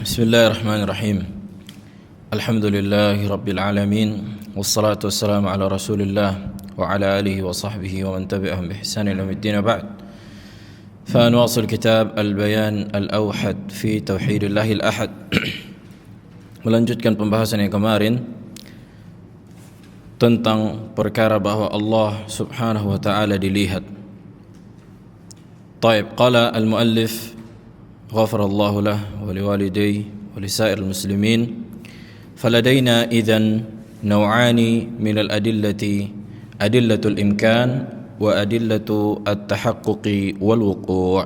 Bismillahirrahmanirrahim. Alhamdulillahi rabbil alamin. Wassalatu wassalamu ala Rasulillah wa ala alihi wa sahbihi wa man tabi'ahum bi ihsan ila yaumiddin ba'd. فنواصل كتاب البيان الأوحد في توحيد الله الأحد. Melanjutkan pembahasan yang kemarin tentang perkara bahwa Allah Subhanahu wa taala dilihat. طيب قال المؤلف غفر الله له ولوالديه ولسائر المسلمين فلدينا إذن نوعان من الأدلة أدلة الإمكان وأدلة التحقق والوقوع.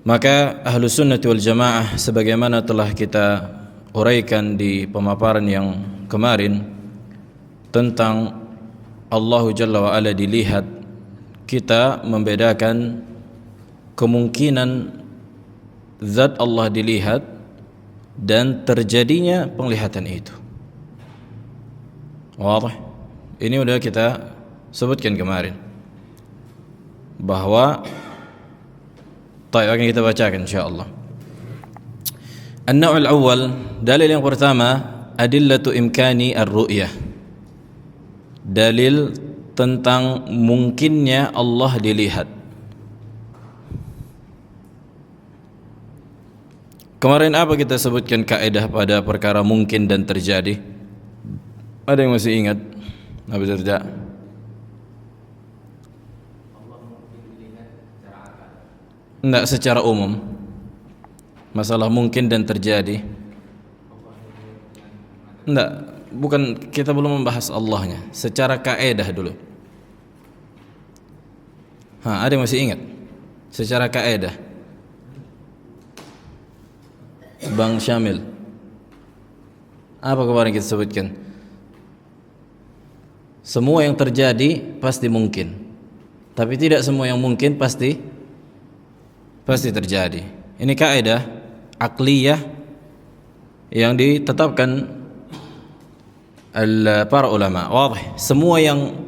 Maka Ahlus Sunnah wal Jamaah sebagaimana telah kita uraikan di pemaparan yang kemarin tentang Allah Jalla wa Ala dilihat, kita membedakan kemungkinan zat Allah dilihat dan terjadinya penglihatan itu. Wadah. Ini sudah kita sebutkan kemarin bahwa akan kita bacakan insyaallah. An-naw' al-awwal, dalil yang pertama, adillatu imkani ar-ru'yah. Dalil tentang mungkinnya Allah dilihat. Kemarin apa kita sebutkan kaidah pada perkara mungkin dan terjadi? Ada yang masih ingat? Apa Darda? Tidak secara umum. Masalah mungkin dan terjadi. Tidak, bukan, kita belum membahas Allahnya. Secara kaidah dulu. Ada yang masih ingat? Secara kaidah. Bang Syamil, apa kemarin kita sebutkan? Semua yang terjadi pasti mungkin, tapi tidak semua yang mungkin pasti terjadi. Ini kaidah akliyah yang ditetapkan para ulama. Wadah. Semua yang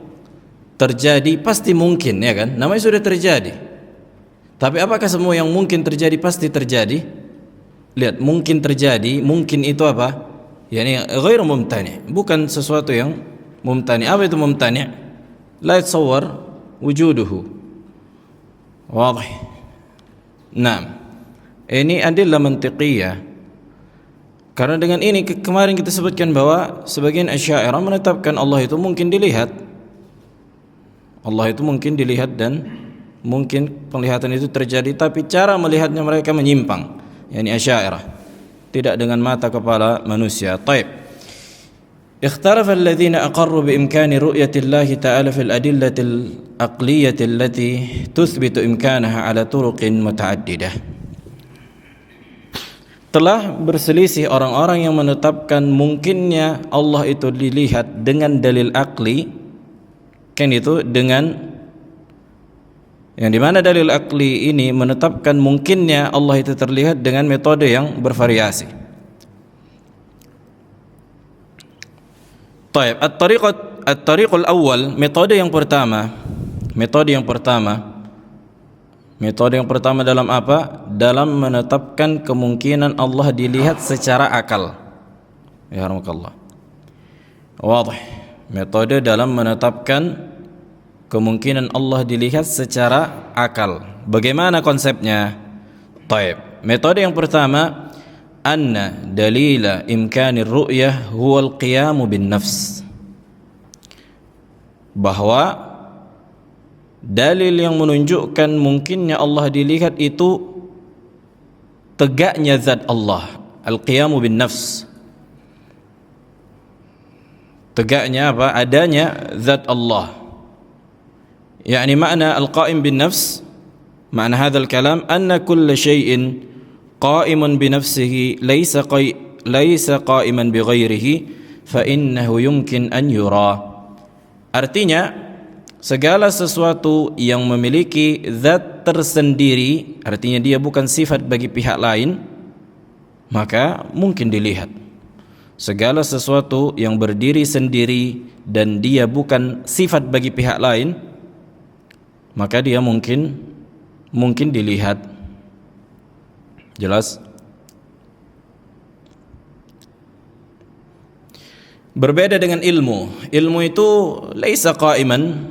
terjadi pasti mungkin, ya kan? Namanya sudah terjadi. Tapi apakah semua yang mungkin terjadi pasti terjadi? Lihat, mungkin terjadi, mungkin itu apa? Yani ghairu mumtani', bukan sesuatu yang mumtani'. Apa itu mumtani'? La yatasawwar wujuduhu. Wadah. Nah, ini adillah mantiqiyah. Karena dengan ini kemarin kita sebutkan bahwa sebagian Asy'ariyah menetapkan Allah itu mungkin dilihat. Allah itu mungkin dilihat dan mungkin penglihatan itu terjadi, tapi cara melihatnya mereka menyimpang. Yani Asy'ariyah, tidak dengan mata kepala manusia. Taib. Ikhtarafa alladhina aqarru bi imkani ru'yati Allah ta'ala fil adillati al-aqliyati allati tuthbitu imkanaha ala turuqin muta'addidah. Telah berselisih orang-orang yang menetapkan mungkinnya Allah itu dilihat dengan dalil akli, kan itu dengan yang dimana dalil akli ini menetapkan mungkinnya Allah itu terlihat dengan metode yang bervariasi. Taib, at-tariqul awal, metode yang pertama dalam apa? Dalam menetapkan kemungkinan Allah dilihat secara akal. Ya rahmakallah. Wadah. Metode dalam menetapkan kemungkinan Allah dilihat secara akal. Bagaimana konsepnya? Taib. Metode yang pertama, anna dalila imkanir ru'yah huwal qiyamu bin nafs. Bahwa dalil yang menunjukkan mungkinnya Allah dilihat itu tegaknya zat Allah, al-qiyamu bin nafs. Tegaknya apa? Adanya zat Allah. يعني معنى القائم بالنفس، معنى هذا الكلام أن كل شيء قائم بنفسه ليس قائما بغيره فإنه يمكن أن يرى. Artinya segala sesuatu yang memiliki zat tersendiri, artinya dia bukan sifat bagi pihak lain, maka mungkin dilihat. Segala sesuatu yang berdiri sendiri dan dia bukan sifat bagi pihak lain, maka dia mungkin dilihat. Jelas? Berbeda dengan ilmu. Ilmu itu laisa qa'iman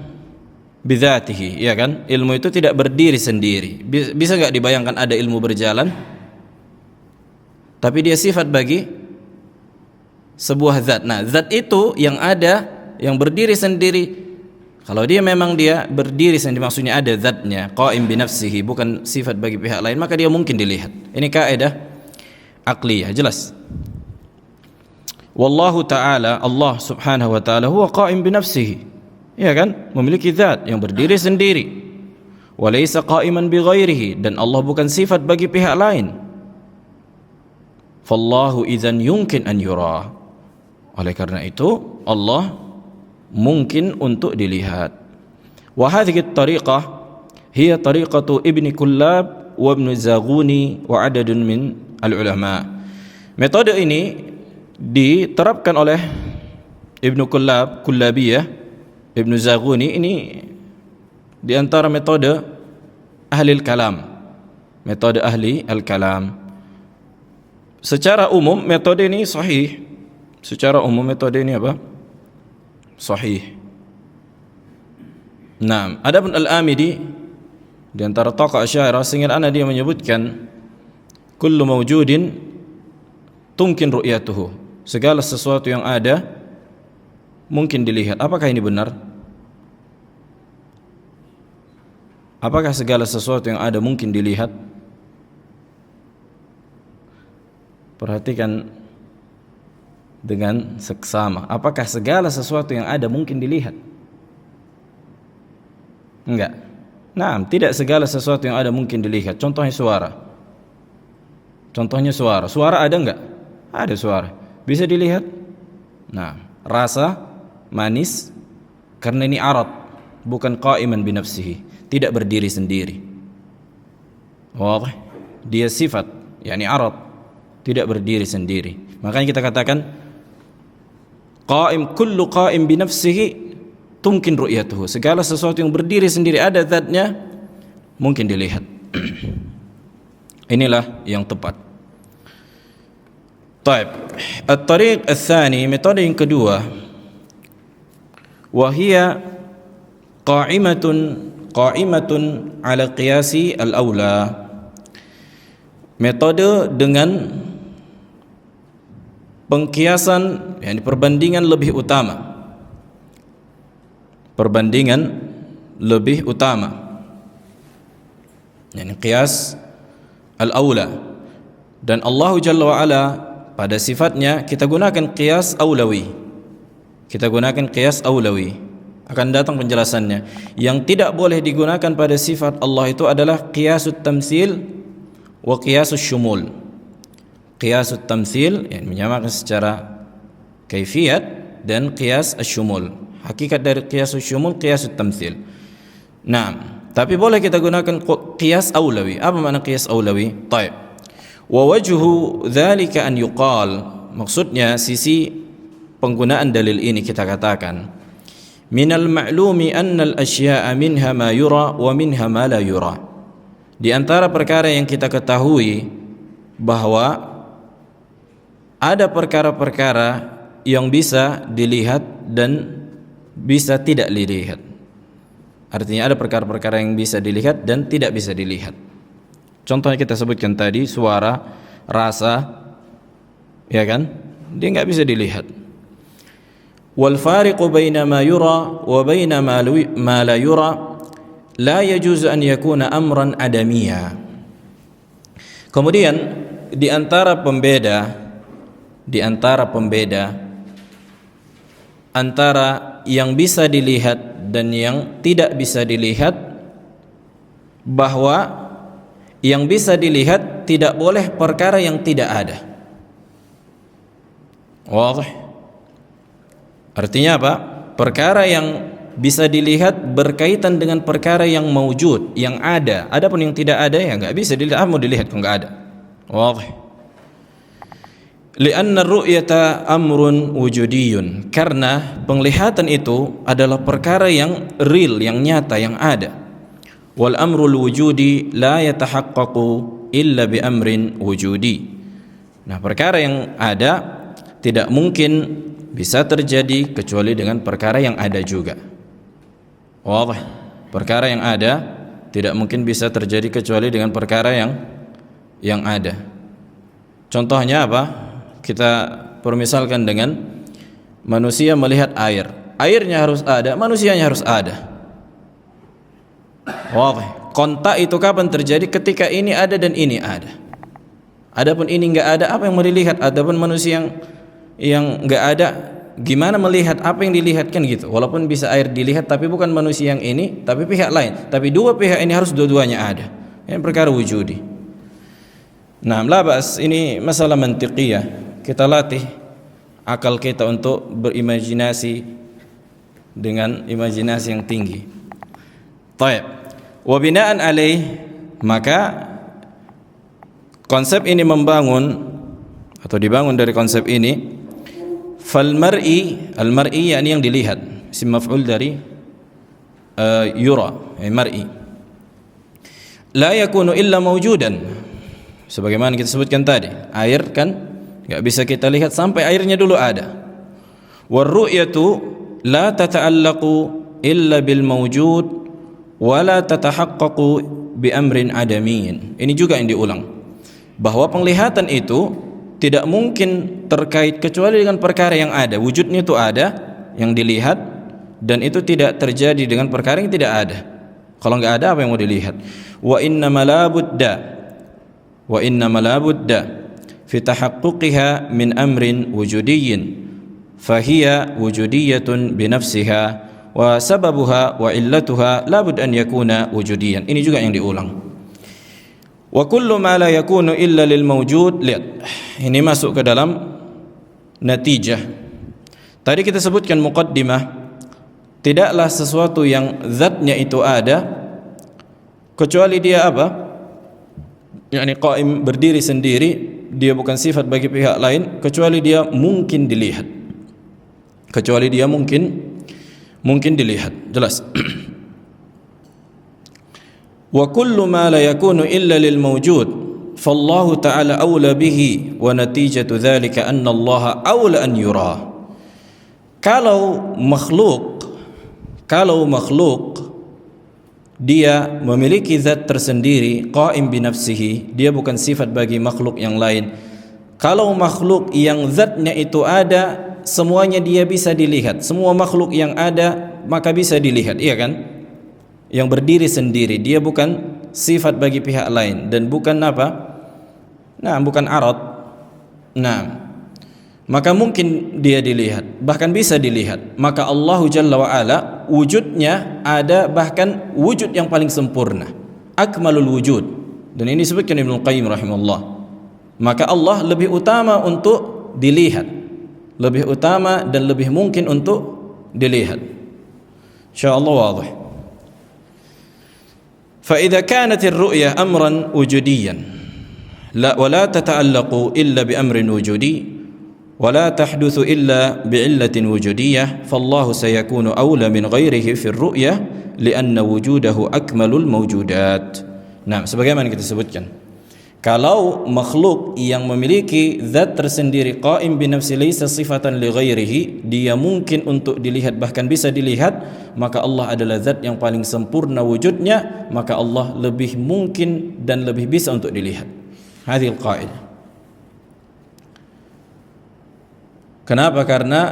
bidzatihi, ya kan? Ilmu itu tidak berdiri sendiri. Bisa enggak dibayangkan ada ilmu berjalan tapi dia sifat bagi sebuah zat. Nah, zat itu yang ada, yang berdiri sendiri. Kalau dia memang dia berdiri sendiri, maksudnya ada zatnya, qa'im bi nafsihi, bukan sifat bagi pihak lain, maka dia mungkin dilihat. Ini kaidah aqliyah, jelas. Wallahu ta'ala, Allah subhanahu wa ta'ala huwa qa'im bi nafsihi, ya kan? Memiliki zat yang berdiri sendiri. Wa laysa qa'iman bi ghairihi, dan Allah bukan sifat bagi pihak lain. Fallahu idzan yumkin an yura. Oleh karena itu Allah mungkin untuk dilihat. Wa hadhihi at-tariqah hiya tariqatu Ibnu Kullab wa Ibnu Zaghuni wa adadun min al-ulama. Metode ini diterapkan oleh Ibnu Kullab, Kullabiyah, Ibnu Zaghuni. Ini di antara metode ahli al-kalam. Metode ahli al-kalam. Secara umum metode ini sahih. Secara umum metode ini apa? Sahih. Nah, adapun Al-Amidi di antara tokoh Asy'ariyah, sehingga dia menyebutkan kullu mawjudin tumkin ru'yatuhu. Segala sesuatu yang ada mungkin dilihat. Apakah ini benar? Apakah segala sesuatu yang ada mungkin dilihat? Perhatikan dengan seksama. Apakah segala sesuatu yang ada mungkin dilihat? Enggak. Nah, tidak segala sesuatu yang ada mungkin dilihat. Contohnya suara. Contohnya suara. Suara ada enggak? Ada suara. Bisa dilihat? Nah, rasa manis karena ini arad, bukan qa'iman bi nafsihi, tidak berdiri sendiri. Wadih? Dia sifat, yakni arad, tidak berdiri sendiri. Makanya kita katakan qa'im, kullu qa'im bi nafsihi tumkin ru'yatuhu. Segala sesuatu yang berdiri sendiri, ada zatnya, mungkin dilihat. Inilah yang tepat. Taib. At-tariq ats-tsani, metode yang kedua, wa hiya qa'imatun ala qiyasi al-aula. Metode dengan pengkiasan, yakni perbandingan lebih utama. Perbandingan lebih utama, yakni qiyas al-aula. Dan Allah Jalla wa Ala pada sifatnya kita gunakan qiyas aulawi. Kita gunakan qiyas aulawi. Akan datang penjelasannya. Yang tidak boleh digunakan pada sifat Allah itu adalah qiyasut tamtsil wa qiyasus syumul. Qiyasut tamtsil, yang menyamakan secara kaifiyat, dan qiyas asy-syumul. Hakikat dari qiyas asy-syumul qiyasut tamtsil. Nah, tapi boleh kita gunakan qiyas aulawi. Apa makna qiyas aulawi? Taib. Wa wajhu dzalika an yuqal. Maksudnya sisi penggunaan dalil ini kita katakan minal ma'lumi anna al-asya'a minha ma yura wa minha ma la yura. Di antara perkara yang kita ketahui bahwa ada perkara-perkara yang bisa dilihat dan bisa tidak dilihat. Artinya ada perkara-perkara yang bisa dilihat dan tidak bisa dilihat. Contohnya kita sebutkan tadi, suara, rasa, ya kan? Dia enggak bisa dilihat. Wal fariqu baina ma yura wa baina ma la yura la yajuzu an yakuna amran adamiyya. Kemudian di antara pembeda antara yang bisa dilihat dan yang tidak bisa dilihat, bahwa yang bisa dilihat tidak boleh perkara yang tidak ada. Wadih? Artinya apa? Perkara yang bisa dilihat berkaitan dengan perkara yang maujud, yang ada. Adapun yang tidak ada, ya enggak bisa dilihat. Mau dilihat kalau enggak ada. Wadih? Li'anna ar-ru'yata amrun wujudiyun. Karena penglihatan itu adalah perkara yang real, yang nyata, yang ada. Wal amrul wujudi la yatahaqqaqu illa bi amrin wujudi. Nah, perkara yang ada tidak mungkin bisa terjadi kecuali dengan perkara yang ada juga. Wadah, perkara yang ada tidak mungkin bisa terjadi kecuali dengan perkara yang ada. Contohnya apa? Kita permisalkan dengan manusia melihat air. Airnya harus ada, manusianya harus ada. Wadah, kontak itu kapan terjadi? Ketika ini ada dan ini ada. Adapun ini enggak ada, apa yang mau dilihat? Adapun manusia yang enggak ada, gimana melihat apa yang dilihatkan gitu? Walaupun bisa air dilihat, tapi bukan manusia yang ini, tapi pihak lain. Tapi dua pihak ini harus dua-duanya ada. Yang perkara wujudi. Nah, labas ini masalah mantiqiyah. Kita latih akal kita untuk berimajinasi dengan imajinasi yang tinggi. Taib. Wa bina'an alaih, maka konsep ini membangun atau dibangun dari konsep ini. Fal mar'i, al mar'i yakni yang dilihat, isim maf'ul dari yura, mar'i. La yakunu illa mawjudan. Sebagaimana kita sebutkan tadi, air kan enggak bisa kita lihat sampai airnya dulu ada. War ru'yatu la tata'allaqu illa bil mawjud wa la tatahaqqaqu bi amrin adamiyyin. Ini juga yang diulang, bahwa penglihatan itu tidak mungkin terkait kecuali dengan perkara yang ada. Wujudnya itu ada, yang dilihat, dan itu tidak terjadi dengan perkara yang tidak ada. Kalau enggak ada, apa yang mau dilihat? Wa innama la budda fi tahaqquqiha min amrin wujudiyyin fahiya wujudiyatun binafsiha wa sababuha wa illatuha la bud an yakuna wujudiyan. Ini juga yang diulang. Wa kullu ma la yakunu illa lil mawjud. Lihat, ini masuk ke dalam natijah. Tadi kita sebutkan muqaddimah, tidaklah sesuatu yang zatnya itu ada kecuali dia apa? yakni qaim, berdiri sendiri, dia bukan sifat bagi pihak lain, kecuali dia mungkin dilihat. Kecuali dia mungkin dilihat. Jelas. Wa kullu ma la yakunu illa lil mawjud fallahu ta'ala awla bihi wa natijatu dhalika anna Allah awla an yura. Kalau makhluk dia memiliki zat tersendiri, qaim binafsihi, dia bukan sifat bagi makhluk yang lain. Kalau makhluk yang zatnya itu ada, semuanya dia bisa dilihat. Semua makhluk yang ada maka bisa dilihat, iya kan? Yang berdiri sendiri, dia bukan sifat bagi pihak lain dan bukan apa? Nah, bukan arad. Nah, maka mungkin dia dilihat, bahkan bisa dilihat. Maka Allah Jalla wa Ala wujudnya ada, bahkan wujud yang paling sempurna, akmalul wujud. Dan ini disebutkan Ibnu Qayyim rahimahullah. Maka Allah lebih utama untuk dilihat, lebih utama dan lebih mungkin untuk dilihat. Insyaallah wadih. Fa idza kanat ar-ru'ya amran wujudiyan la wa la tata'allaqu illa bi amrin wujudi ولا تحدث إلا بعلة وجودية فالله سيكون أولى من غيره في الرؤية لأن وجوده أكمل الموجودات. Nah, sebagaimana kita sebutkan, kalau makhluk yang memiliki zat tersendiri qaim binafsi laisa sifatan li ghairihi, dia mungkin untuk dilihat, bahkan bisa dilihat, maka Allah adalah zat yang paling sempurna wujudnya, maka Allah lebih mungkin dan lebih bisa untuk dilihat. Hadhil qaidah. Kenapa? Karena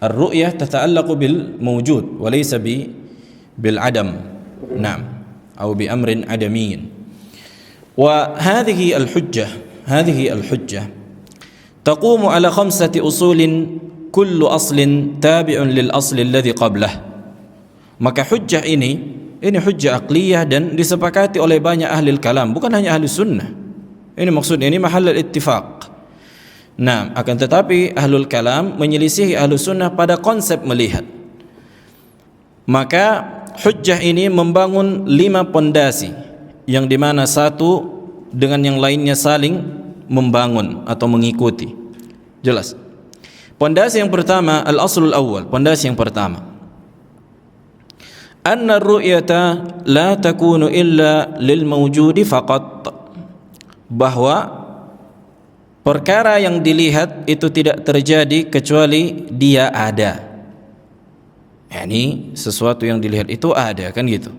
ar-ru'yah tata'allaqu bil mawjud wa laysa bil adam. Naam, atau bi amrin adamiyyin. Wa hadhihi al-hujjah taqumu ala khamsati usulin kullu aslin tabi'un lil asli alladhi qablah. Maka hujjah ini hujjah aqliyah dan disepakati oleh banyak ahli kalam, bukan hanya ahli sunnah. Ini maksudnya, ini mahal al-ittifaq. Nah, akan tetapi ahlul kalam menyelisihi ahlus sunnah pada konsep melihat. Maka hujjah ini membangun 5 pondasi, yang dimana satu dengan yang lainnya saling membangun atau mengikuti. Jelas. Pondasi yang pertama, al-aslul awwal, pondasi yang pertama, anna ar-ru'yata la takunu illa lil mawjudi faqat, bahwa perkara yang dilihat itu tidak terjadi kecuali dia ada. Yani sesuatu yang dilihat itu ada, kan gitu.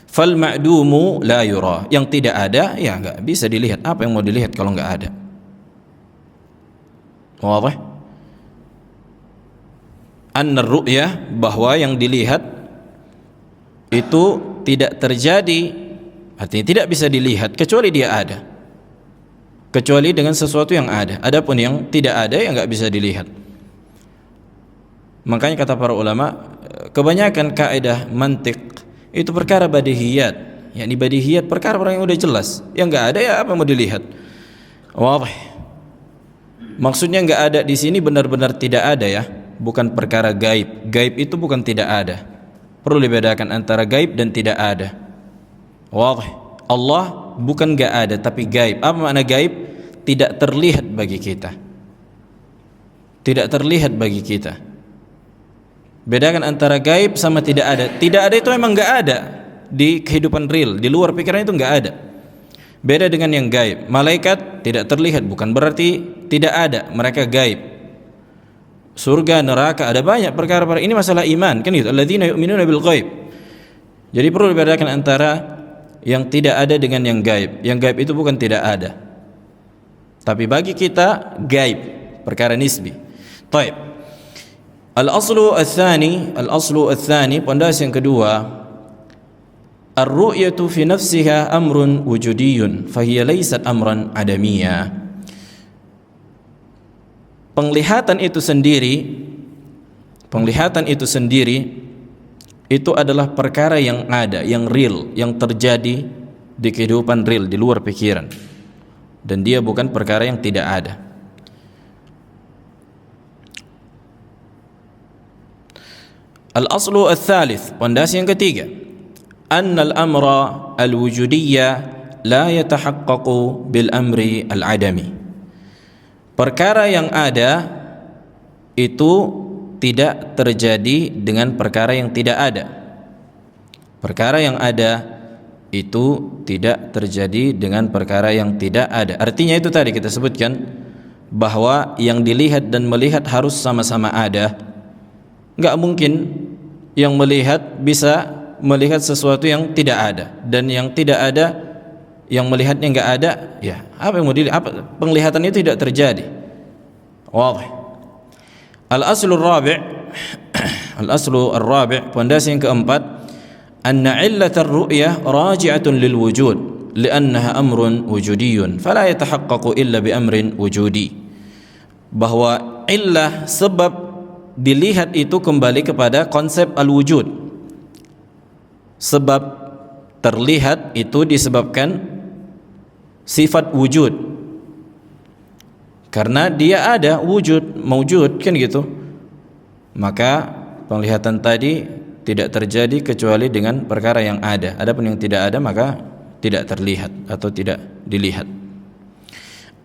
Fal ma'dumu la yura, yang tidak ada ya enggak bisa dilihat. Apa yang mau dilihat kalau enggak ada? Wadah? Anna ru'yah, bahwa yang dilihat itu tidak terjadi, artinya tidak bisa dilihat kecuali dia ada, kecuali dengan sesuatu yang ada. Adapun yang tidak ada yang enggak bisa dilihat. Makanya kata para ulama, kebanyakan kaidah mantik itu perkara badihiyat, yakni badihiyat perkara yang udah jelas, yang enggak ada ya apa mau dilihat. Wadah. Maksudnya enggak ada di sini benar-benar tidak ada ya, bukan perkara gaib. Gaib itu bukan tidak ada. Perlu dibedakan antara gaib dan tidak ada. Wadah. Allah bukan enggak ada tapi gaib. Apa makna gaib? Tidak terlihat bagi kita. Tidak terlihat bagi kita. Bedakan antara gaib sama tidak ada. Tidak ada itu memang enggak ada di kehidupan real, di luar pikiran itu enggak ada. Beda dengan yang gaib. Malaikat tidak terlihat bukan berarti tidak ada, mereka gaib. Surga, neraka, ada banyak perkara. Ini masalah iman, kan gitu. Alladzina yu'minuna bil ghaib. Jadi perlu dibedakan antara yang tidak ada dengan yang gaib. Yang gaib itu bukan tidak ada, tapi bagi kita gaib, perkara nisbi. Taib. Al-aslu ats-tsani, pondasi yang kedua, ar-ru'yatu fi nafsiha amrun wujudiyyun, fahiya laysat amran adamiyya. Penglihatan itu sendiri itu adalah perkara yang ada, yang real, yang terjadi di kehidupan real, di luar pikiran. Dan dia bukan perkara yang tidak ada. Al-aslu ats-tsalits, pondasi yang ketiga, annal amra al-wujudiyya la yatahaqqaqu bil amri al-adami. Perkara yang ada itu tidak terjadi dengan perkara yang tidak ada. Perkara yang ada itu tidak terjadi dengan perkara yang tidak ada. Artinya itu tadi kita sebutkan bahwa yang dilihat dan melihat harus sama-sama ada. Enggak mungkin yang melihat bisa melihat sesuatu yang tidak ada, dan yang tidak ada yang melihatnya enggak ada, ya apa yang mau dilihat? Penglihatan itu tidak terjadi. Wadah. Al-aslu ar-rabi', pondasi yang keempat, anna illat ar-ru'yah raji'atun lil wujud li'annaha amrun wujudiyyun fala yatahaqqaqu illa bi amrin wujudi. Bahwa illah, sebab dilihat itu kembali kepada konsep al-wujud. Sebab terlihat itu disebabkan sifat wujud, karena dia ada, wujud, maujud, kan gitu. Maka penglihatan tadi tidak terjadi kecuali dengan perkara yang ada. Adapun yang tidak ada maka tidak terlihat atau tidak dilihat.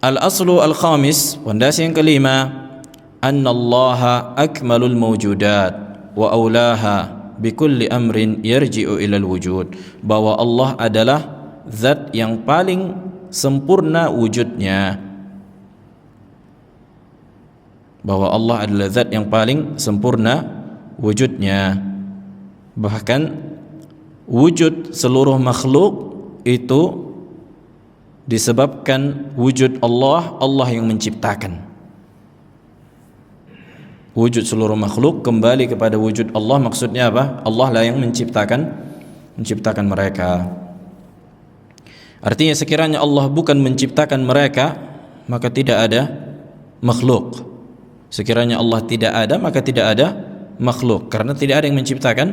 Al-aslu al-khamis, pondasi yang kelima, annallaha akmalul mawjudat wa aulaha bikulli amrin yarji'u ilal wujud. Bahwa Allah adalah zat yang paling sempurna wujudnya. Bahwa Allah adalah zat yang paling sempurna wujudnya. Bahkan wujud seluruh makhluk itu disebabkan wujud Allah, Allah yang menciptakan. Wujud seluruh makhluk kembali kepada wujud Allah. Maksudnya apa? Allah lah yang menciptakan mereka. Artinya sekiranya Allah bukan menciptakan mereka, maka tidak ada makhluk. Sekiranya Allah tidak ada, maka tidak ada makhluk, karena tidak ada yang menciptakan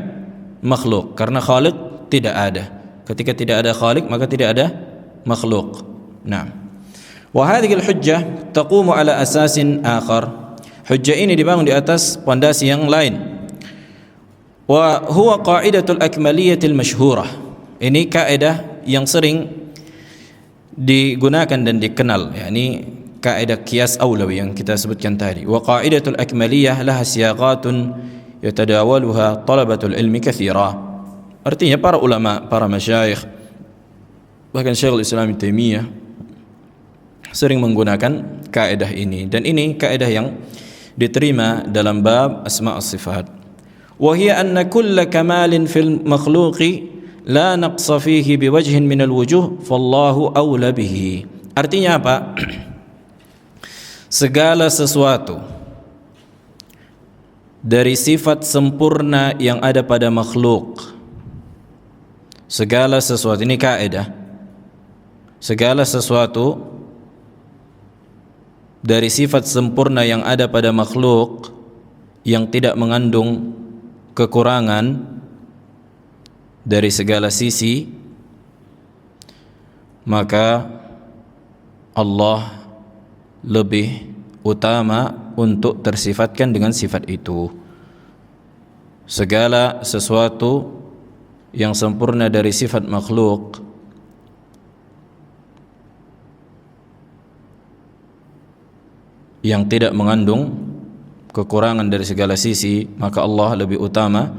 makhluk. Karena Khaliq tidak ada. Ketika tidak ada Khaliq, maka tidak ada makhluk. Nah, wa hadhihi al-hujjah taqumu ala asasin akhar. Hujjah ini dibangun di atas pondasi yang lain. Wa huwa qa'idatul akmaliyatil masyhurah. Ini kaidah yang sering digunakan dan dikenal, yakni kaidah qiyas aulawi yang kita sebutkan tadi. Wa qa'idatul akmaliyah laha siyaqatun yatadawaluha talabatul ilmi katsira. Artinya para ulama, para masyayikh, bahkan Syekhul Islam Ibnu Taimiyah sering menggunakan kaidah ini, dan ini kaidah yang diterima dalam bab asma' as-sifat. Wa hiya anna kulla kamalin fil makhluqi la naqsa fihi biwajhin minal wujuh fallahu awla bihi. Artinya apa? Segala sesuatu dari sifat sempurna yang ada pada makhluk, segala sesuatu, ini kaidah, segala sesuatu dari sifat sempurna yang ada pada makhluk yang tidak mengandung kekurangan dari segala sisi, maka Allah lebih utama untuk tersifatkan dengan sifat itu. Segala sesuatu yang sempurna dari sifat makhluk yang tidak mengandung kekurangan dari segala sisi, maka Allah lebih utama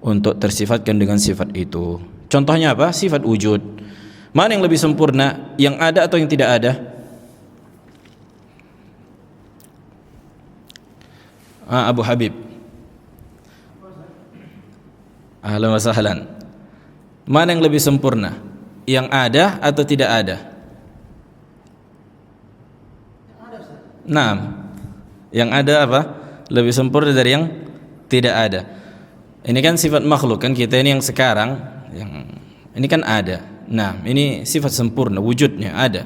untuk tersifatkan dengan sifat itu. Contohnya apa? Sifat wujud. Mana yang lebih sempurna, yang ada atau yang tidak ada? Abu Habib. Ahlan wa sahlan. Mana yang lebih sempurna, yang ada atau tidak ada? Nah, yang ada apa? Lebih sempurna dari yang tidak ada. Ini kan sifat makhluk kan, kita ini yang sekarang, yang ini kan ada. Nah, ini sifat sempurna, wujudnya ada.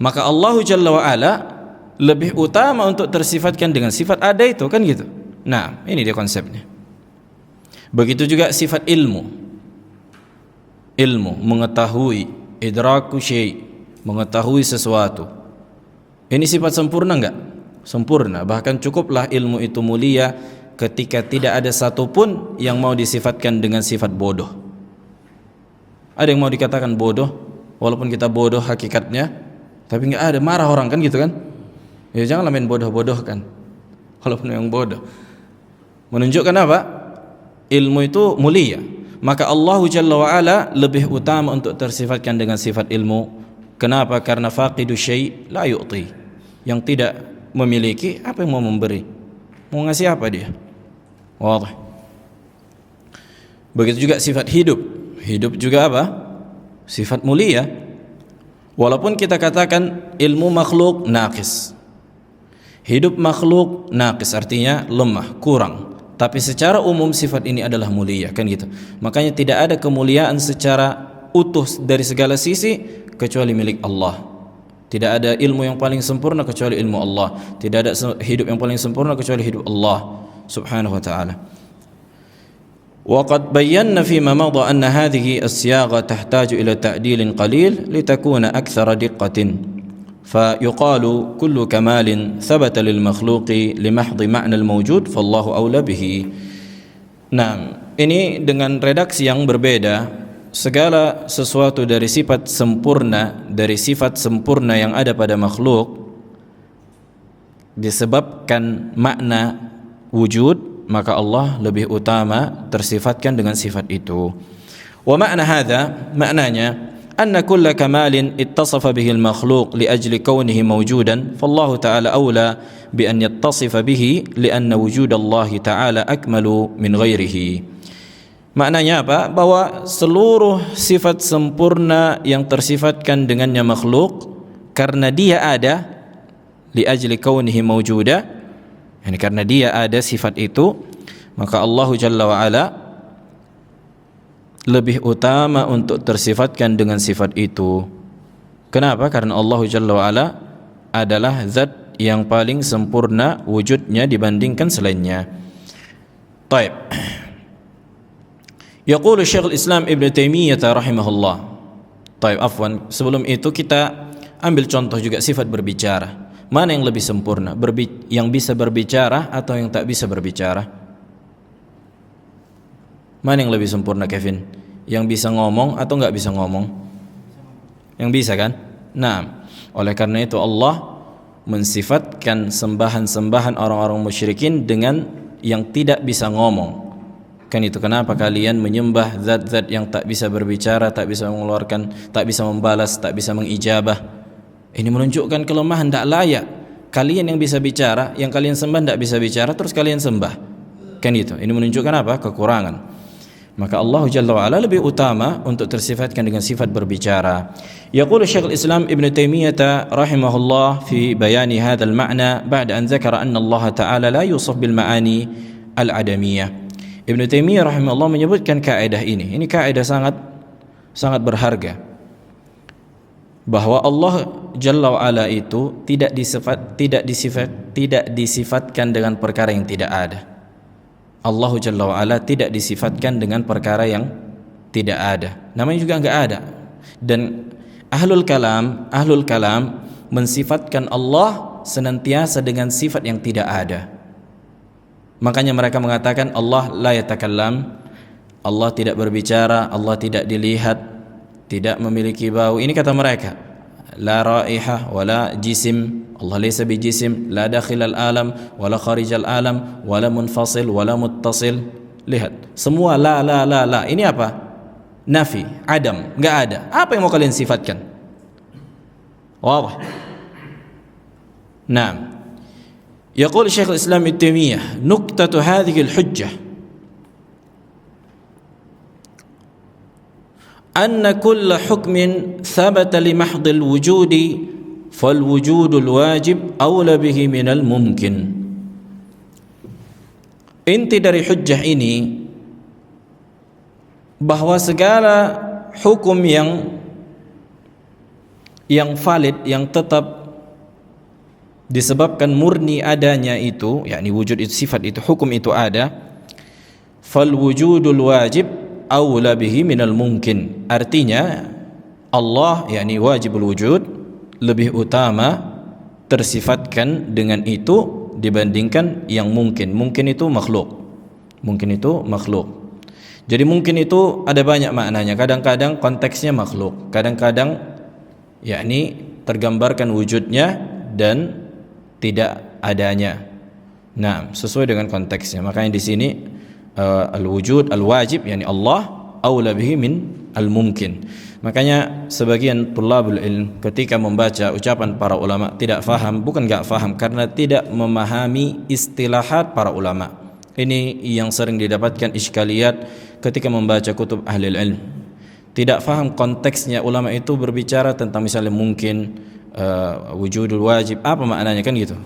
Maka Allah Jalla wa Ala lebih utama untuk tersifatkan dengan sifat ada itu, kan gitu. Nah, ini dia konsepnya. Begitu juga sifat ilmu. Ilmu, mengetahui, idraku syai', mengetahui sesuatu. Ini sifat sempurna enggak? Sempurna. Bahkan cukuplah ilmu itu mulia ketika tidak ada satupun yang mau disifatkan dengan sifat bodoh. Ada yang mau dikatakan bodoh, walaupun kita bodoh hakikatnya, tapi enggak ada, marah orang kan gitu kan? Ya janganlah main bodoh-bodohkan, walaupun yang bodoh. Menunjukkan apa? Ilmu itu mulia. Maka Allah Jalla wa Ala lebih utama untuk tersifatkan dengan sifat ilmu. Kenapa? Karena faqidu syai' la yu'ti. Yang tidak memiliki, apa yang mau memberi? Mau ngasih apa dia? Wadah. Begitu juga sifat hidup. Hidup juga apa? Sifat mulia. Walaupun kita katakan ilmu makhluk naqis, hidup makhluk naqis, artinya lemah, kurang. Tapi secara umum sifat ini adalah mulia, kan gitu. Makanya tidak ada kemuliaan secara utuh dari segala sisi kecuali milik Allah. Tidak ada ilmu yang paling sempurna kecuali ilmu Allah. Tidak ada hidup yang paling sempurna kecuali hidup Allah subhanahu wa ta'ala. وقد بينا فيما مضى أن هذه الصياغة تحتاج إلى تعديل قليل لتكون أكثر دقة، فيقال كل كمال ثبت للمخلوق لمحض معنى الموجود فالله أولى به. Nah, ini dengan redaksi yang berbeda. Segala sesuatu dari sifat sempurna yang ada pada makhluk disebabkan makna wujud, maka Allah lebih utama tersifatkan dengan sifat itu. Wa makna hadza, maknanya anna kulla kamalin ittasafa bihi al-makhluq li ajli kaunihi mawjudan fallahu ta'ala awla bi an yattasifa bihi li anna wujud Allah ta'ala akmalu min ghairihi. Maknanya apa? Bahwa seluruh sifat sempurna yang tersifatkan dengannya makhluk karena dia ada, li ajli kaunihi mawjuda, yani karena dia ada sifat itu, maka Allah Jalla wa Ala lebih utama untuk tersifatkan dengan sifat itu. Kenapa? Karena Allah Jalla wa Ala adalah zat yang paling sempurna wujudnya dibandingkan selainnya. Taib. Yaqulu Syekhul Islam Ibn Taimiyah rahimahullah. Taib, afwan, sebelum itu kita ambil contoh juga sifat berbicara. Mana yang lebih sempurna? Yang bisa berbicara atau yang tak bisa berbicara? Mana yang lebih sempurna, Kevin? Yang bisa ngomong atau enggak bisa ngomong? Yang bisa kan? Nah, oleh karena itu Allah mensifatkan sembahan-sembahan orang-orang musyrikin dengan yang tidak bisa ngomong. Kan itu kenapa kalian menyembah zat-zat yang tak bisa berbicara, tak bisa mengeluarkan, tak bisa membalas, tak bisa mengijabah. Ini menunjukkan kelemahan, tidak layak. Kalian yang bisa bicara, yang kalian sembah tidak bisa bicara, terus kalian sembah. Kan itu. Ini menunjukkan apa? Kekurangan. Maka Allah Jalla wa'ala lebih utama untuk tersifatkan dengan sifat berbicara. Yaqulu Syekhul Islam Ibn Taimiyah rahimahullah fi bayani hadzal ma'na ba'da an dzakara anna Allah Ta'ala la yusaf bil ma'ani al-adamiyah. Ibn Taimiyah rahimahullah menyebutkan kaidah ini. Ini kaidah sangat berharga. Bahwa Allah Jalla wa'ala itu tidak disifatkan dengan perkara yang tidak ada. Allah Jalla wa'ala tidak disifatkan dengan perkara yang tidak ada. Namanya juga enggak ada. Dan ahlul kalam mensifatkan Allah senantiasa dengan sifat yang tidak ada. Makanya mereka mengatakan Allah la yatakallam, Allah tidak berbicara, Allah tidak dilihat, tidak memiliki bau. Ini kata mereka. La raihah wala jisim, Allah laysa bijisim, la dakhil al-alam wala kharij al-alam wala munfasil wala muttasil. Lihat, semua la. Ini apa? Nafi, adam, enggak ada. Apa yang mau kalian sifatkan? Wadah. Naam. Yaqul Syekhul Islam Ibnu Taimiyah, nuqtatu hadhihi al-hujjah أن كل حكم ثبت لمحض الوجود فالوجود الواجب أولى به من الممكن. Inti dari hujjah ini bahwa segala hukum yang valid, yang tetap disebabkan murni adanya itu, yakni wujud itu, sifat itu, hukum itu ada, fal wujudul wajib aula bihi minal mungkin. Artinya Allah, yakni wajibul wujud, lebih utama tersifatkan dengan itu dibandingkan yang mungkin. Mungkin itu makhluk. Jadi mungkin itu ada banyak maknanya. Kadang-kadang konteksnya makhluk, kadang-kadang yakni tergambarkan wujudnya dan tidak adanya. Nah, sesuai dengan konteksnya. Makanya di sini al-wujud al-wajib, yakni Allah aula bihi min al-mumkin. Makanya sebagian tulabul ilm ketika membaca ucapan para ulama tidak faham, bukan enggak faham, karena tidak memahami istilahat para ulama. Ini yang sering didapatkan iskaliyat ketika membaca kutub ahli ilm. Tidak faham konteksnya, ulama itu berbicara tentang misalnya mungkin wujudul wajib, apa maknanya, kan gitu.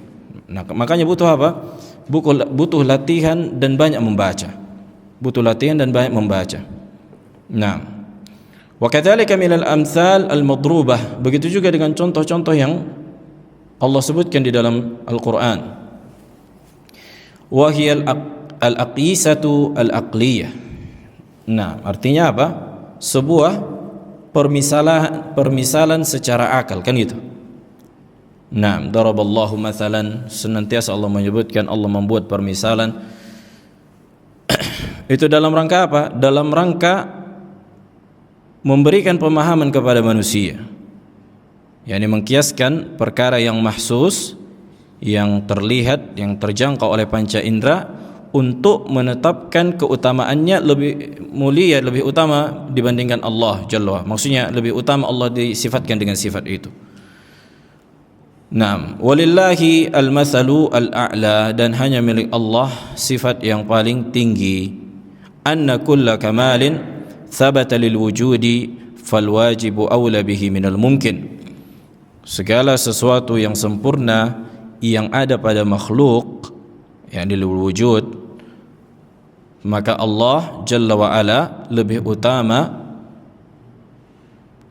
Nah, makanya butuh apa? Butuh latihan dan banyak membaca. Nah, wa kadzalika minal amsal al-madrubah, begitu juga dengan contoh-contoh yang Allah sebutkan di dalam Al-Qur'an. Wa hiya al-aqisatu al-aqliyah. Nah, artinya apa? Sebuah permisalan secara akal, kan gitu. Nah, daraballahu mathalan, senantiasa Allah menyebutkan, Allah membuat permisalan. Itu dalam rangka apa? Dalam rangka memberikan pemahaman kepada manusia, yakni mengkiaskan perkara yang mahsus, yang terlihat, yang terjangkau oleh panca indera, untuk menetapkan keutamaannya lebih mulia, lebih utama dibandingkan Allah Jalla wa'ala. Maksudnya lebih utama Allah disifatkan dengan sifat itu. Naam, walillahi al-mathalu al-a'la, dan hanya milik Allah sifat yang paling tinggi. Anna kulla kamalin thabata lil wujudi fal wajibu awla bihi minal mungkin. Segala sesuatu yang sempurna yang ada pada makhluk, yang lil wujud, maka Allah Jalla wa'ala lebih utama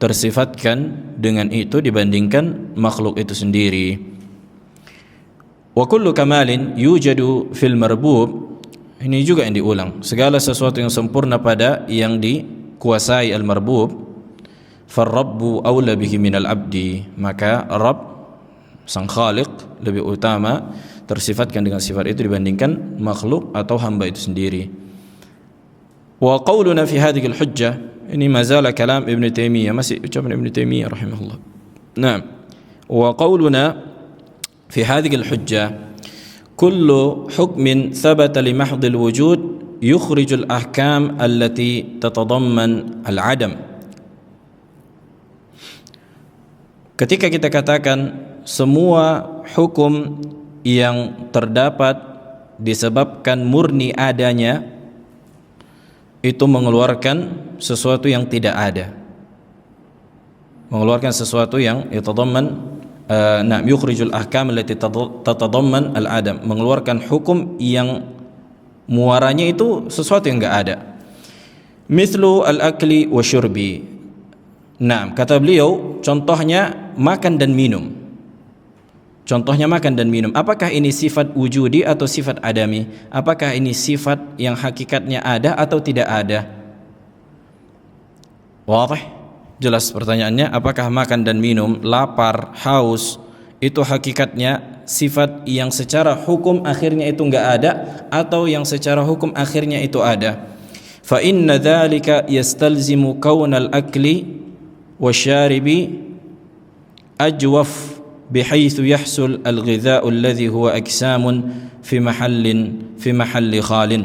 tersifatkan dengan itu dibandingkan makhluk itu sendiri. Wa kullu kamalin yujadu fil marbub, ini juga yang diulang, segala sesuatu yang sempurna pada yang dikuasai al-marbub, farrabbu awla bihi minal abdi, maka Rabb, sang khaliq, lebih utama tersifatkan dengan sifat itu dibandingkan makhluk atau hamba itu sendiri. Wa qauluna fi hadhihi al-hujjah, ini mazala kalam Ibn Taimiyah, masih ucapan Ibn Taimiyah rahimahullah. Nah, wa qauluna fi hadhihi al-hujjah, kullu hukmin thabata li mahdhil wujud yukhrijul ahkam allati tatadamman al-adam. ketika kita katakan semua hukum yang terdapat disebabkan murni adanya, itu mengeluarkan sesuatu yang tidak ada, mengeluarkan sesuatu yang yatadamman yukhrijul ahkam allati tatadamman al-adam, mengeluarkan hukum yang muaranya itu sesuatu yang enggak ada. Mithlu al-akli wa syurbi. Nah, kata beliau, contohnya makan dan minum. Contohnya makan dan minum. Apakah ini sifat wujudi atau sifat adami? Apakah ini sifat yang hakikatnya ada atau tidak ada? Wadih? Jelas pertanyaannya. Apakah makan dan minum, lapar, haus, itu hakikatnya sifat yang secara hukum akhirnya itu enggak ada, atau yang secara hukum akhirnya itu ada? Fa inna dzalika yastalzimu kaunal akli wasyaribi ajwaf bihaitsu yahsul al-ghidha'u alladhi huwa aksamun fi mahalli khalin.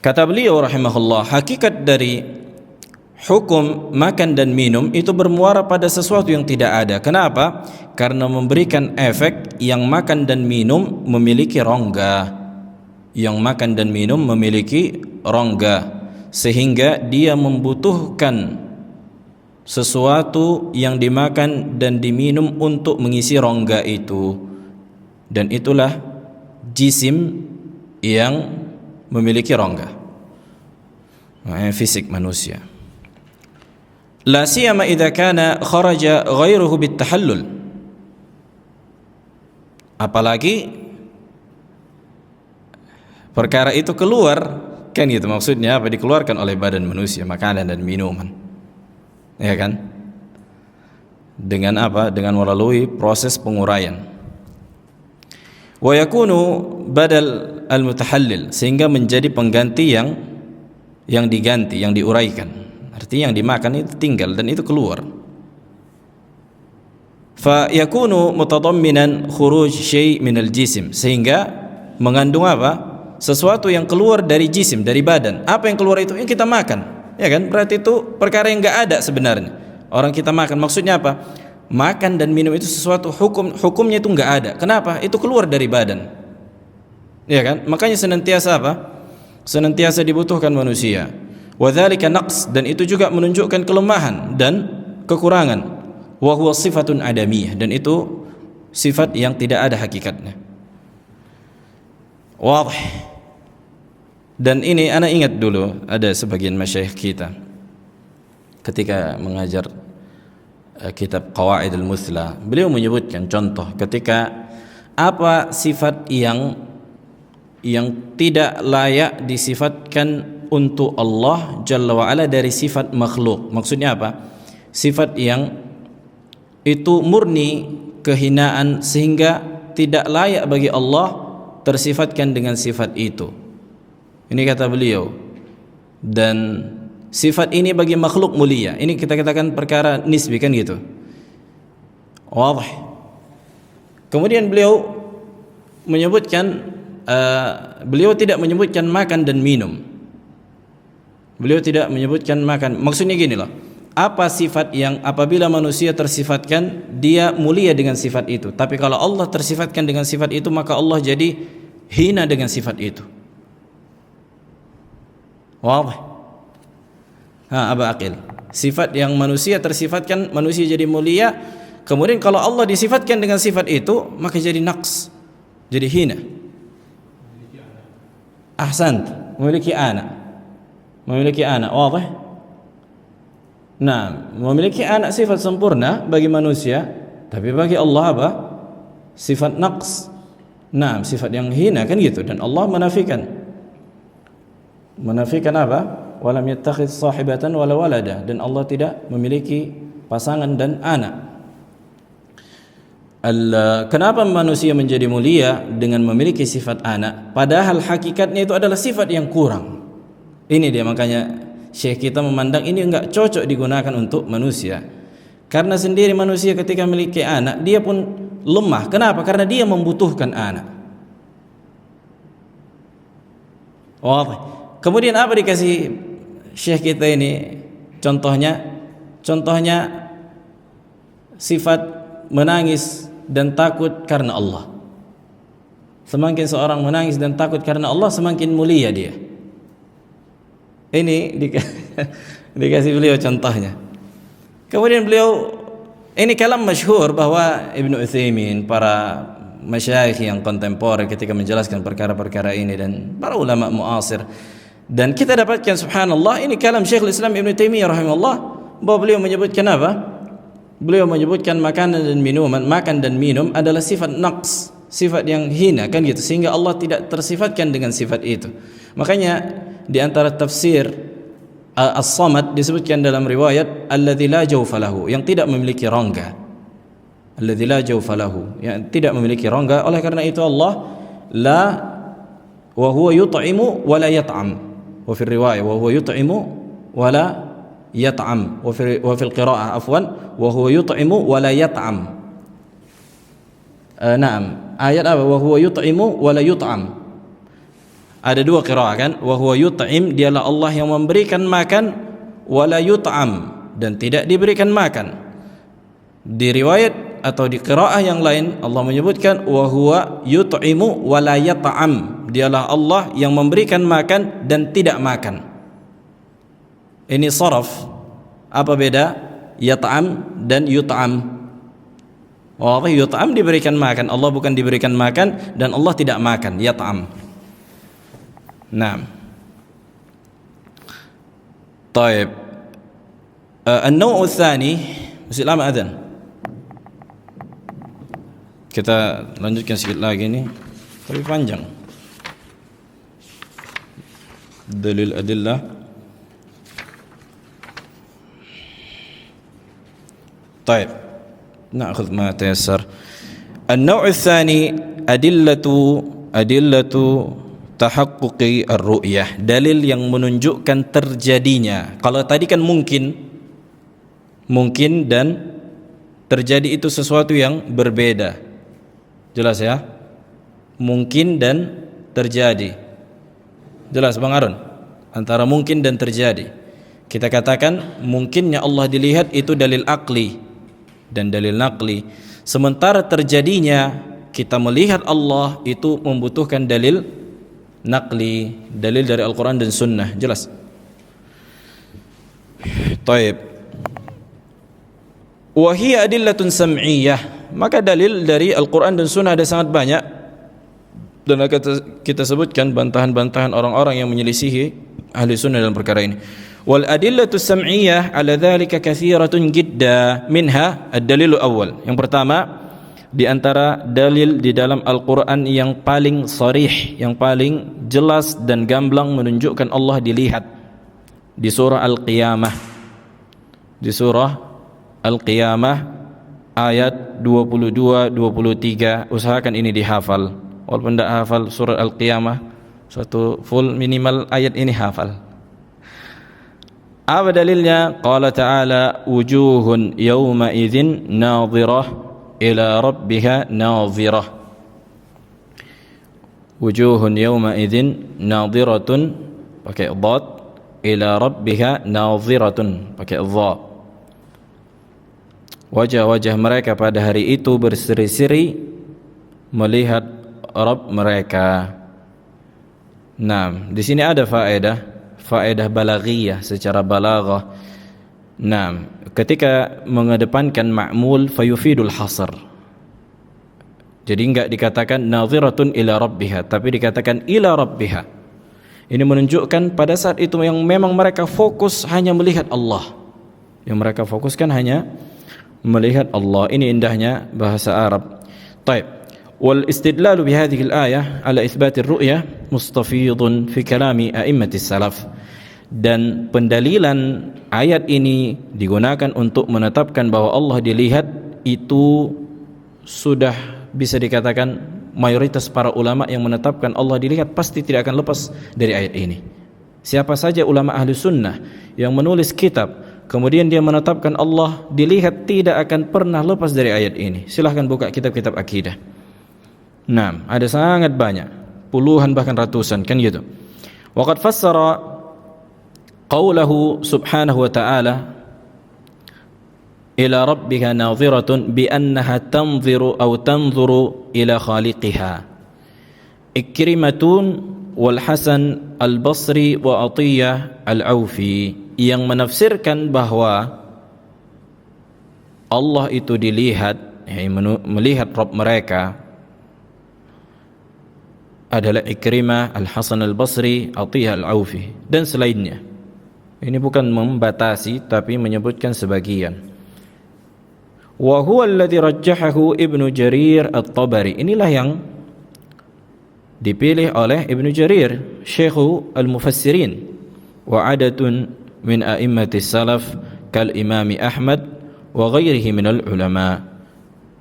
Kata beliau rahimahullah, hakikat dari hukum makan dan minum itu bermuara pada sesuatu yang tidak ada. Kenapa? Karena memberikan efek yang makan dan minum memiliki rongga. Yang makan dan minum memiliki rongga, sehingga dia membutuhkan sesuatu yang dimakan dan diminum untuk mengisi rongga itu. Dan itulah jisim yang memiliki rongga, fisik manusia. La siyama idza kana kharaja ghairuhu bitahallul. Apalagi perkara itu keluar, kan gitu maksudnya, apa, dikeluarkan oleh badan manusia, makanan dan minuman, ya kan, dengan apa, dengan melalui proses penguraian. Wa yakunu badal al-mutahallil, sehingga menjadi pengganti yang diganti, yang diuraikan. Artinya yang dimakan itu tinggal dan itu keluar. Fa yakunu mutadamminan khuruj syai' min al-jism, sehingga mengandung apa? Sesuatu yang keluar dari jisim, dari badan. Apa yang keluar itu? Yang kita makan, ya kan? Berarti itu perkara yang enggak ada sebenarnya. Orang kita makan, maksudnya apa? Makan dan minum itu sesuatu hukumnya itu enggak ada. Kenapa? Itu keluar dari badan, ya kan? Makanya senantiasa apa? Senantiasa dibutuhkan manusia. Wa dzalika naqs, dan itu juga menunjukkan kelemahan dan kekurangan. Wa huwa sifatun adamiyah, dan itu sifat yang tidak ada hakikatnya. Wadih. Dan ini ana ingat dulu ada sebagian masyayikh kita ketika mengajar kitab Qawaidul Muthla, beliau menyebutkan contoh ketika apa sifat yang tidak layak disifatkan untuk Allah Jalla wa Ala dari sifat makhluk. Maksudnya apa? Sifat yang itu murni kehinaan sehingga tidak layak bagi Allah tersifatkan dengan sifat itu. Ini kata beliau. Dan sifat ini bagi makhluk mulia. Ini kita katakan perkara nisbi, kan gitu. Wadih. Kemudian beliau menyebutkan, beliau tidak menyebutkan makan dan minum. Beliau tidak menyebutkan makan. Maksudnya gini loh. Apa sifat yang apabila manusia tersifatkan, dia mulia dengan sifat itu. Tapi kalau Allah tersifatkan dengan sifat itu, maka Allah jadi hina dengan sifat itu. Wadih. Aba Aqil. Sifat yang manusia tersifatkan, manusia jadi mulia. Kemudian kalau Allah disifatkan dengan sifat itu, maka jadi naqs, jadi hina. Ahsant, memiliki anak. Memiliki anak, wadih. Nah, memiliki anak sifat sempurna bagi manusia, tapi bagi Allah apa? Sifat naqs. Nah, sifat yang hina, kan gitu. Dan Allah menafikan apa? Walam yattakhidz sahibatan wala walada, dan Allah tidak memiliki pasangan dan anak. Kenapa manusia menjadi mulia dengan memiliki sifat anak, padahal hakikatnya itu adalah sifat yang kurang. Ini dia, makanya Syekh kita memandang ini enggak cocok digunakan untuk manusia. Karena sendiri manusia ketika memiliki anak, dia pun lemah. Kenapa? Karena dia membutuhkan anak. Kemudian apa dikasih Syekh kita ini? Contohnya sifat menangis dan takut karena Allah. Semakin seorang menangis dan takut karena Allah, semakin mulia dia. Ini dikasih beliau contohnya. Kemudian beliau, ini kalam masyhur bahwa Ibnu Utsaimin, para masyayikh yang kontemporer ketika menjelaskan perkara-perkara ini, dan para ulama muasir, dan kita dapatkan subhanallah ini kalam Syekhul Islam Ibnu Taimiyah rahimahullah, bahwa beliau menyebutkan apa? Beliau menyebutkan makanan dan minuman, makan dan minum adalah sifat naqs, sifat yang hina, kan gitu, sehingga Allah tidak tersifatkan dengan sifat itu. Makanya di antara tafsir As-Samad disebutkan dalam riwayat alladzi la jawfa lahu, yang tidak memiliki rongga. Alladzi la jawfa lahu, yang tidak memiliki rongga. Oleh karena itu Allah la wa huwa yut'imu wa la yat'am. Wa fi riwayah wa huwa yut'imu wa la yat'am. Wa fil qiraa'ah afwan wa huwa yut'imu wa la yat'am. Naam, ayat apa? Wa huwa yut'imu wa la yut'am. Ada dua qiraah kan? Wa huwa yut'im, dialah Allah yang memberikan makan, wa la yut'am, dan tidak diberikan makan. Di riwayat atau di qiraah yang lain Allah menyebutkan wa huwa yut'imu wa la yat'am, dialah Allah yang memberikan makan dan tidak makan. Ini sharaf. Apa beda yat'am dan yut'am? Allah yut'am diberikan makan, Allah bukan diberikan makan, dan Allah tidak makan, yat'am. Nah, طيب. النوع الثاني, masih lama adzan. Kita lanjutkan sedikit lagi nih, tapi panjang. Dalil adillah. طيب. نأخذ ما تيسر. النوع الثاني أدلة tahaqquqi ar-ru'yah, dalil yang menunjukkan terjadinya. Kalau tadi kan mungkin dan terjadi itu sesuatu yang berbeda. Jelas ya? Mungkin dan terjadi. Jelas Bang Arun? Antara mungkin dan terjadi. Kita katakan mungkinnya Allah dilihat itu dalil akli dan dalil naqli. Sementara terjadinya kita melihat Allah itu membutuhkan dalil naqli, dalil dari Al-Quran dan Sunnah. Jelas? Taib. Wahiyya adillatun sam'iyah, maka dalil dari Al-Quran dan Sunnah ada sangat banyak, dan akan kita sebutkan bantahan-bantahan orang-orang yang menyelisihi ahli sunnah dalam perkara ini. Wal adillatu sam'iyah ala dhalika kathiratun jidda, minha ad-dalilu awal. Yang pertama, di antara dalil di dalam Al-Quran yang paling sharih, yang paling jelas dan gamblang menunjukkan Allah dilihat, di surah Al-Qiyamah. Di surah Al-Qiyamah ayat 22-23. Usahakan ini dihafal. Walaupun tidak hafal surah Al-Qiyamah satu full, minimal ayat ini hafal. Apa dalilnya? Qala ta'ala wujuhun yawma idzin nadhirah ila rabbiha nadhirah. Wujuhun yawma idzin nadhiratun pakai dhad, ila rabbiha nadhiratun pakai dha. Wajah-wajah mereka pada hari itu berseri-seri melihat Rabb mereka. Nah, di sini ada faedah balaghiyah secara balaghah. Nah, ketika mengedepankan ma'mul fayufidul hasr. Jadi enggak dikatakan nadhiratun ila rabbiha, tapi dikatakan ila rabbiha. Ini menunjukkan pada saat itu yang memang mereka fokus hanya melihat Allah. Yang mereka fokuskan hanya melihat Allah. Ini indahnya bahasa Arab. Taib. Wal istidlalu bihadhihi al-ayah ala itsbati ar-ru'yah mustafidun fi kalami a'immatis salaf. Dan pendalilan ayat ini digunakan untuk menetapkan bahwa Allah dilihat itu sudah bisa dikatakan mayoritas para ulama yang menetapkan Allah dilihat pasti tidak akan lepas dari ayat ini. Siapa saja ulama ahli sunnah yang menulis kitab kemudian dia menetapkan Allah dilihat tidak akan pernah lepas dari ayat ini. Silahkan buka kitab-kitab akidah. Nah, ada sangat banyak, puluhan bahkan ratusan, kan gitu. Waqad fassara qawlahu subhanahu wa ta'ala ila rabbika nadhiratun bi annaha tanziru aw tanzuru ila khaliqiha. Ikrimatun wal Hasan al-Basri wa Atiyah al-Aufi yang menafsirkan bahwa Allah itu dilihat, melihat Rabb mereka adalah Ikrimah, Al-Hasan al-Basri, Atiyah al-Aufi dan selainnya. Ini bukan membatasi tapi menyebutkan sebagian. Wa huwa alladhi rajjahahu Ibnu Jarir at-Tabari. Inilah yang dipilih oleh Ibnu Jarir, Syekhu al-Mufassirin, wa adatun min a'immatis salaf kal Imam Ahmad wa ghairihi minal ulama,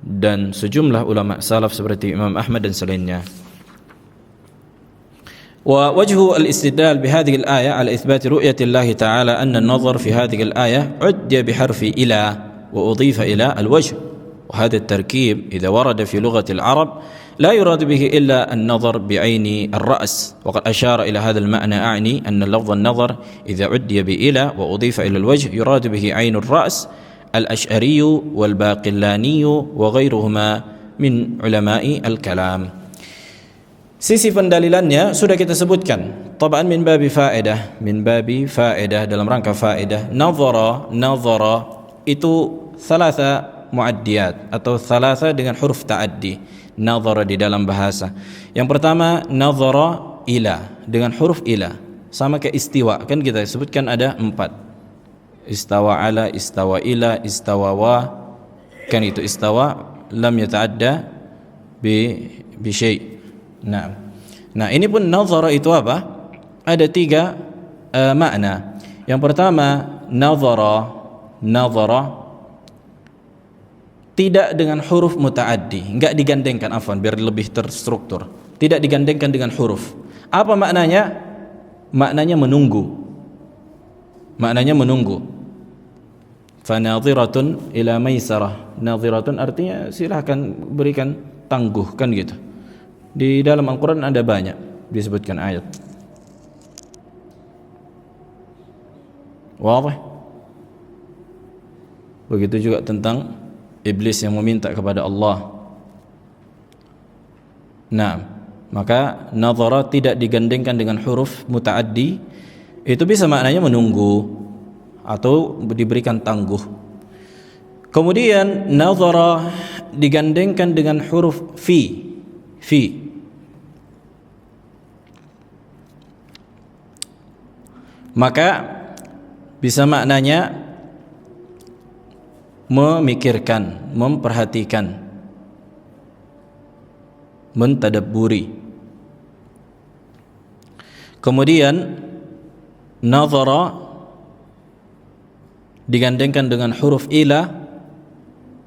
dan sejumlah ulama salaf seperti Imam Ahmad dan selainnya. ووجه الاستدلال بهذه الآية على إثبات رؤية الله تعالى أن النظر في هذه الآية عد بحرف إلى وأضيف إلى الوجه، وهذا التركيب إذا ورد في لغة العرب لا يراد به إلا النظر بعين الرأس، وقد أشار إلى هذا المعنى أعني أن لفظ النظر إذا عدي بإلى وأضيف إلى الوجه يراد به عين الرأس الأشعري والباقلاني وغيرهما من علماء الكلام. Sisi pendalilannya sudah kita sebutkan. Tabaan min babi faedah, dalam rangka faedah. Nazara itu thalatha muaddiyat atau thalatha dengan huruf ta'addi. Nazara di dalam bahasa. Yang pertama nazara ila dengan huruf ila, sama kayak istiwa, kan kita sebutkan ada 4. Istawa ala, istawa ila, istawa wa, kan itu istawa lam yata'adda bi syai'. Nah, ini pun nazara itu apa? Ada 3 makna. Yang pertama, nazara tidak dengan huruf mutaaddi, enggak digandengkan, biar lebih terstruktur. Tidak digandengkan dengan huruf. Apa maknanya? Maknanya menunggu. Fanadhiratun ila maisarah. Nadhiratun artinya silahkan berikan tangguh, kan gitu. Di dalam Al-Quran ada banyak disebutkan ayat. Wadah. Begitu juga tentang iblis yang meminta kepada Allah. Nah, maka nazara tidak digandengkan dengan huruf mutaaddi, itu bisa maknanya menunggu atau diberikan tangguh. Kemudian nazara digandengkan dengan huruf fi. Maka bisa maknanya memikirkan, memperhatikan, mentadabburi. Kemudian nazara digandengkan dengan huruf ila,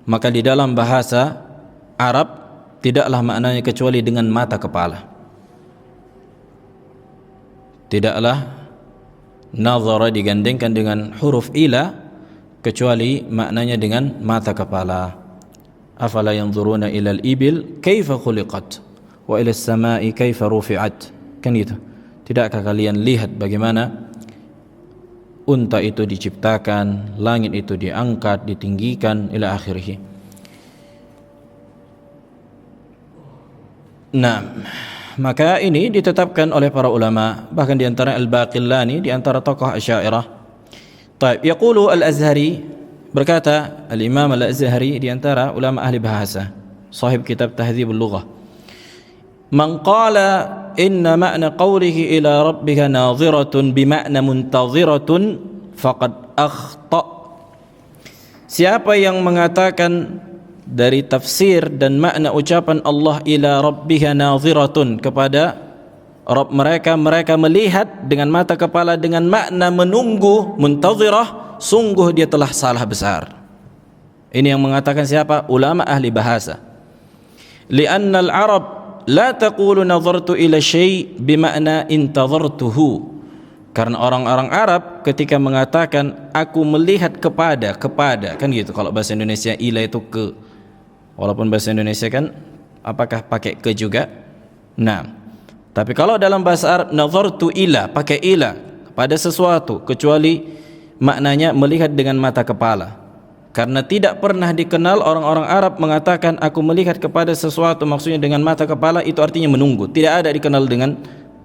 maka di dalam bahasa Arab tidaklah maknanya kecuali dengan mata kepala. Tidaklah nazara digandengkan dengan huruf ila kecuali maknanya dengan mata kepala. Afala yanzuruna ilal ibil kaifa khuliqat wa ilas samai kaifa rufi'at, kan itu. Tidakkah kalian lihat bagaimana unta itu diciptakan, langit itu diangkat, ditinggikan, ila akhirih. Nah, maka ini ditetapkan oleh para ulama, bahkan di antara Al-Baqillani, di antara tokoh Asy'ariyah. Baik, yaqulu Al-Azhari, berkata Al-Imam Al-Azhari di antara ulama ahli bahasa, sahib kitab Tahdzibul Lughah. Man qala inna ma'na qawlihi ila rabbika nadhiratun bima'na muntadhiratun faqad akhta. Siapa yang mengatakan dari tafsir dan makna ucapan Allah ila rabbika nadhiratun, kepada Rabb mereka, mereka melihat dengan mata kepala, dengan makna menunggu, muntadhirah, sungguh dia telah salah besar. Ini yang mengatakan siapa? Ulama ahli bahasa. Li'anna al-Arab la taqulu nadhartu ila syai' bima'na intadhartuhu. Karena orang-orang Arab ketika mengatakan aku melihat kepada, kan gitu. Kalau bahasa Indonesia ila itu ke. Walaupun bahasa Indonesia kan apakah pakai ke juga? Nah, tapi kalau dalam bahasa Arab nazartu ila, pakai ila pada sesuatu, kecuali maknanya melihat dengan mata kepala. Karena tidak pernah dikenal orang-orang Arab mengatakan aku melihat kepada sesuatu maksudnya dengan mata kepala, itu artinya menunggu. Tidak ada dikenal dengan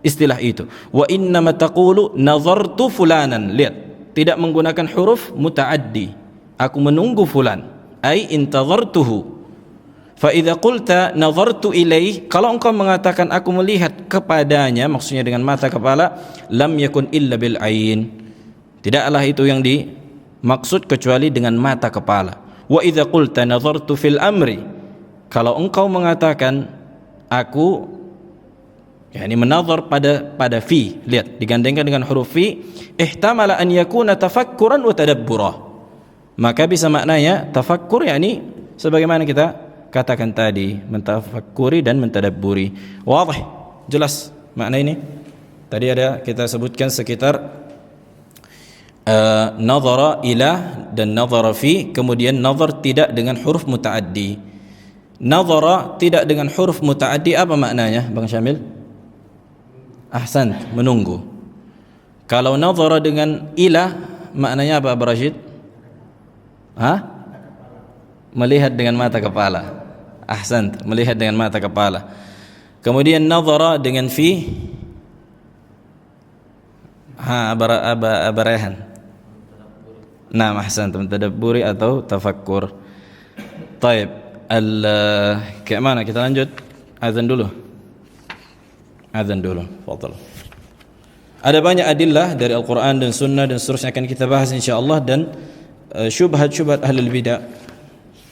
istilah itu. Wa innama taqulu nazartu fulanan. Lihat, tidak menggunakan huruf mutaaddi. Aku menunggu fulan, ai intazartuhu. Fa idza qulta nazartu ilaih, kalau engkau mengatakan aku melihat kepadanya maksudnya dengan mata kepala, lam yakun illa bil ain. Tidaklah itu yang dimaksud kecuali dengan mata kepala. Wa idza qulta nazartu fil amri, kalau engkau mengatakan aku yakni menazar pada fi, lihat digandengkan dengan huruf fi, ihtamala an yakuna tafakkuran wa tadabbura, maka bisa maknanya tafakkur yakni sebagaimana kita katakan tadi, mentafakkuri dan mentadabburi. Wadih, jelas makna ini. Tadi ada kita sebutkan sekitar nazara ila dan nazara fi, kemudian nazar tidak dengan huruf mutaaddi. Nazara tidak dengan huruf mutaaddi apa maknanya Bang Syamil? Ahsan, menunggu. Kalau nazara dengan ila maknanya apa Abu Rashid? Melihat dengan mata kepala. Ahsan, melihat dengan mata kepala. Kemudian nazara dengan fi, abarahan. Nah, ahsan, mentadabburi atau tafakkur. Taib, kayak mana kita lanjut? Azan dulu. Fadhal. Ada banyak adillah dari Al-Quran dan Sunnah dan seterusnya akan kita bahas insyaAllah, dan syubhat-syubhat ahlul bidah.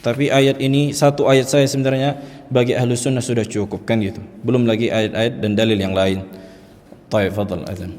Tapi ayat ini, satu ayat saya sebenarnya bagi ahlu sunnah sudah cukup kan gitu. Belum lagi ayat-ayat dan dalil yang lain. Taib, fadhal azan.